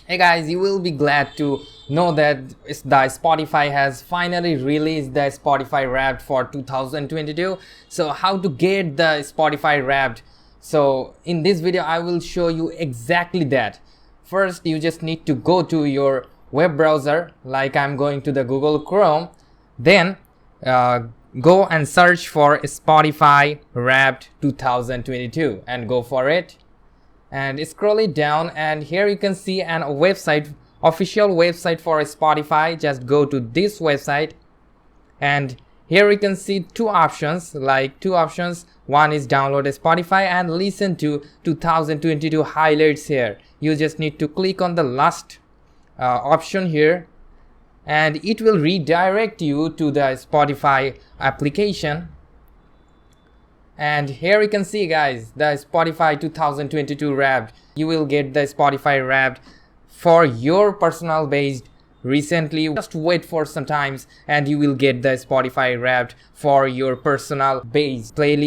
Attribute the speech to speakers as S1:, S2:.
S1: Hey guys, you will be glad to know that the Spotify has finally released the Spotify Wrapped for 2022. So how to get the Spotify Wrapped? So in this video I will show you exactly that. First you just need to go to your web browser, like I'm going to the Google Chrome. Then go and search for Spotify Wrapped 2022 and go for it. And scroll it down, and here you can see an official website for Spotify. Just go to this website, and here you can see two options. One is download Spotify and listen to 2022 highlights. Here you just need to click on the last option here, and it will redirect you to the Spotify application. And here you can see, guys, the Spotify 2022 Wrapped. You will get the Spotify Wrapped for your personal based recently. Just wait for some times and you will get the Spotify Wrapped for your personal based playlist.